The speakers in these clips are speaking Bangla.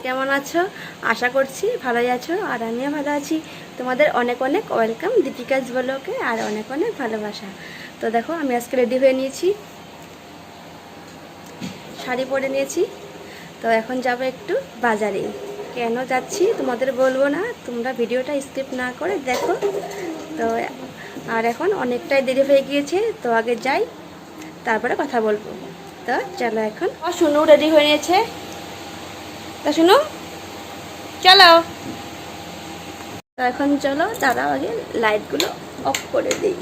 কেমন আছো? আশা করছি ভালোই আছো, আর আমিও ভালো আছি। তোমাদের অনেক অনেক ওয়েলকাম দীপিকাজ ব্লগে, আর অনেক অনেক ভালোবাসা। তো দেখো, আমি আজকে রেডি হয়ে নিয়েছি, শাড়ি পরে নিয়েছি। তো এখন যাব একটু বাজারে। কেন যাচ্ছি তোমাদের বলবো না, তোমরা ভিডিওটা স্কিপ না করে দেখো। তো আর এখন অনেকটাই দেরি হয়ে গিয়েছে, তো আগে যাই, তারপরে কথা বলবো। তো চলো, এখন শুনু রেডি হয়ে নিয়েছে। তা শুনো, চলো। তো এখন চলো, দাঁড়াও, আগে লাইটগুলো অফ করে দিই।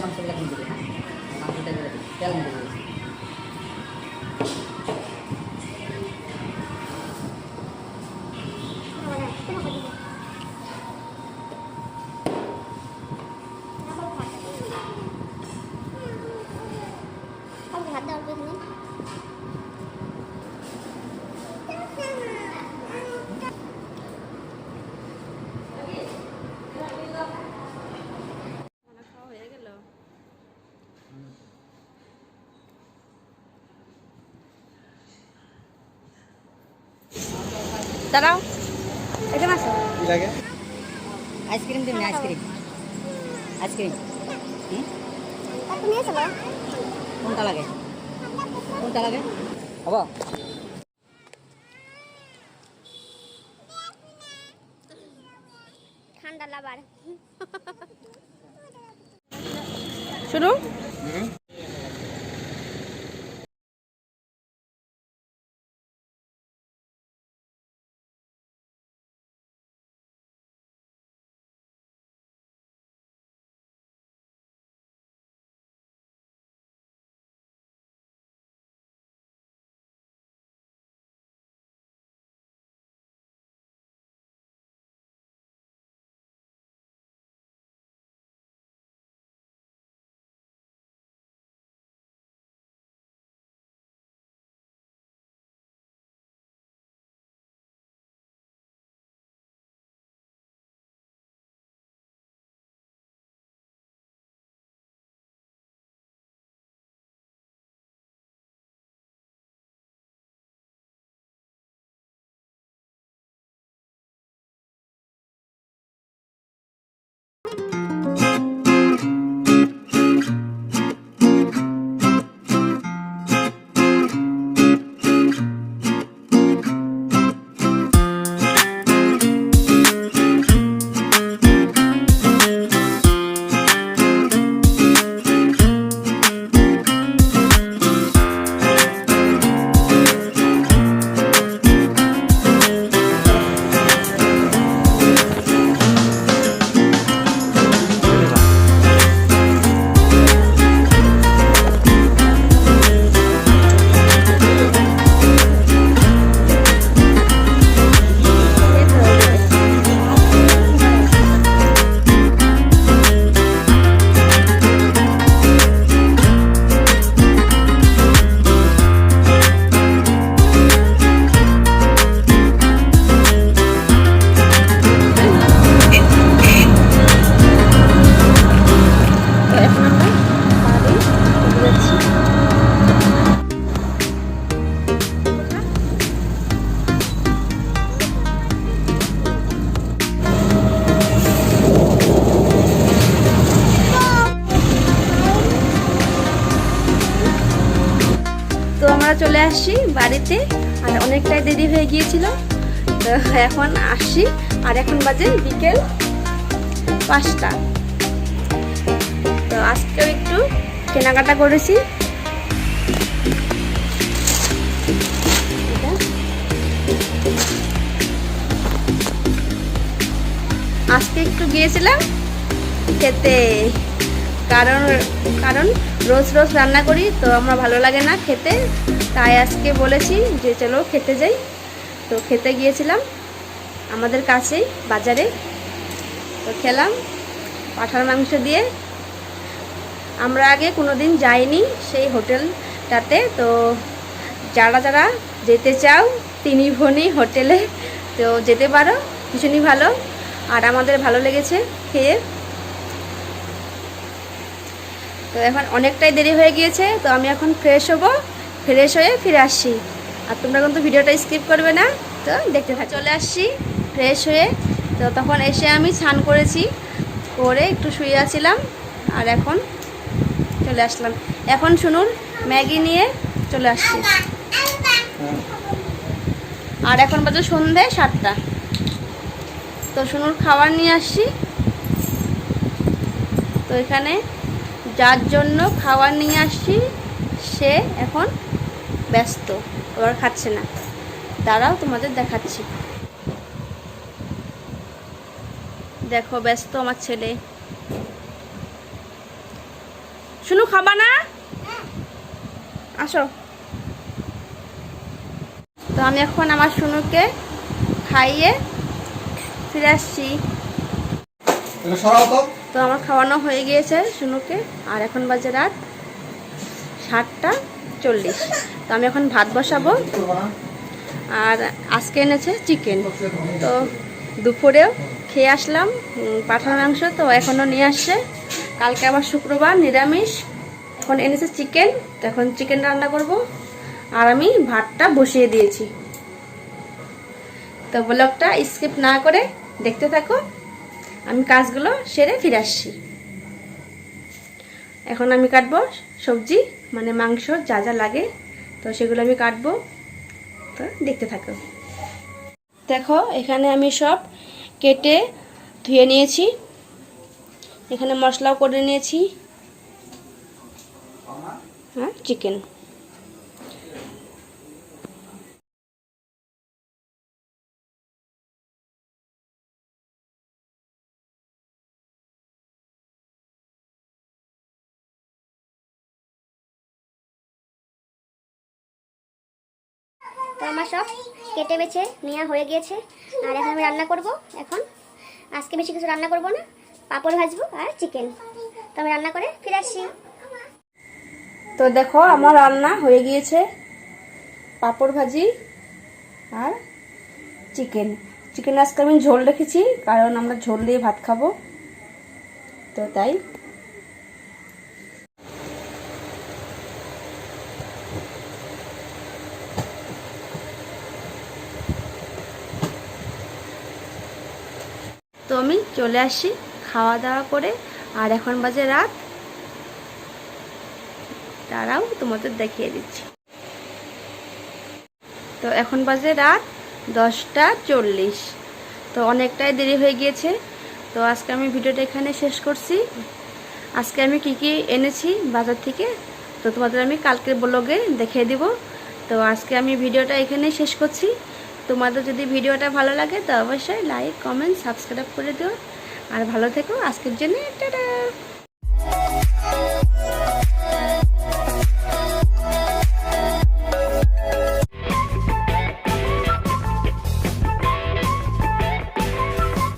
মাংসগুলো কিন্তু দিবি, হ্যাঁ মাংসটা দিবি, তেল মধ্যে দিবি। খাওয়া হয়ে গেল। দাঁড়াও, এখানে আসো। কি লাগে? আইসক্রিম দিন, আইসক্রিম আইসক্রিম। কোনটা লাগে, কোনটা লাগে? হবো ঠান্ডা লাবার শুরু। তো আমরা চলে আসছি বাড়িতে, আর অনেকটাই দেরি হয়ে গিয়েছিল। তো এখন আসছি, আর এখন বাজে বিকেল 5টা। তো আজকেও একটু কেনাকাটা করেছি। আজকে একটু গিয়েছিলাম খেতে, কারণ কারণ রোজ রোজ রান্না করি তো আমার ভালো লাগে না খেতে, তাই আজকে বলেছি যে চলো খেতে যাই। তো খেতে গিয়েছিলাম আমাদের কাছেই বাজারে। তো খেলাম পাঁঠার মাংস দিয়ে। আমরা আগে কোনো দিন যাইনি সেই হোটেলটাতে। তো যারা যারা যেতে চাও তিনিভনি হোটেলে তো যেতে পারো, ভীষণই ভালো। আর আমাদের ভালো লেগেছে খেয়ে। তো এখন অনেকটাই দেরি হয়ে গিয়েছে, তো আমি এখন ফ্রেশ হব, ফ্রেশ হয়ে ফিরে আসছি। আর তোমরা কিন্তু ভিডিওটা স্কিপ করবে না, তো দেখতে থাকো। চলে আসছি ফ্রেশ হয়ে। তো তখন এসে আমি স্নান করেছি, করে একটু শুয়ে আছিলাম। আর এখন চলে আসলাম, এখন শুনুন ম্যাগি নিয়ে চলে আসছি। আর এখন বাজে সন্ধে 7টা। তো শুনুন খাবার নিয়ে আসছি। তো এখানে যার জন্য খাবার নিয়ে আসছি সে এখন ব্যস্ত, আবার খাচ্ছে না। দাঁড়াও তোমাদের দেখাচ্ছি। দেখো ব্যস্ত আমার ছেলে। শুনু খাবা না? আসো। তো আমি এখন আমার শুনুকে খাইয়ে ফিরে আসছি। তো আমার খাওয়ানো হয়ে গিয়েছে শুনুকে। আর এখন বাজে রাত 7:40। তো আমি এখন ভাত বসাবো। আর আজকে এনেছে চিকেন। তো দুপুরেও খেয়ে আসলাম পাঁঠার মাংস, তো এখনও নিয়ে আসছে। কালকে আবার শুক্রবার নিরামিষ। এখন এনেছে চিকেন, তো এখন চিকেন রান্না করব। আর আমি ভাতটা বসিয়ে দিয়েছি। তো ব্লগটা স্কিপ না করে দেখতে থাকো, আমি কাজগুলো সেরে ফিরে আসছি। এখন আমি কাটবো সবজি, মানে মাংস যা যা লাগে, তো সেগুলো আমি কাটবো। তো দেখতে থাকো। দেখো এখানে আমি সব কেটে ধুয়ে নিয়েছি। এখানে মশলাও করে নিয়েছি। হ্যাঁ চিকেন। তো আমার সব কেটে বেছে নেওয়া হয়ে গিয়েছে। আর এখন আমি রান্না করব। এখন আজকে বেশি কিছু রান্না করব না, পাঁপড় ভাজবো আর চিকেন। তো আমি রান্না করে ফিরে আসছি। তো দেখো আমার রান্না হয়ে গিয়েছে, পাঁপড় ভাজি আর চিকেন। চিকেন আজকে আমি ঝোল রেখেছি, কারণ আমরা ঝোল দিয়ে ভাত খাবো, তো তাই। তো আমি চলে আসি খাওয়া দাওয়া করে। আর এখন বাজে রাত, দাঁড়াও তোমাদের দেখিয়ে দিচ্ছি। তো এখন বাজে রাত 10:40। তো অনেকটাই দেরি হয়ে গিয়েছে। তো আজকে আমি ভিডিওটা এখানে শেষ করছি। আজকে আমি কি কি এনেছি বাজার থেকে, তো তোমাদের আমি কালকের ব্লগে দেখিয়ে দিব। তো আজকে আমি ভিডিওটা এখানেই শেষ করছি। তোমাদের যদি ভিডিওটা ভালো লাগে তো অবশ্যই লাইক কমেন্ট সাবস্ক্রাইব করে দিও। আর ভালো থেকো। আজকের জন্য টাটা।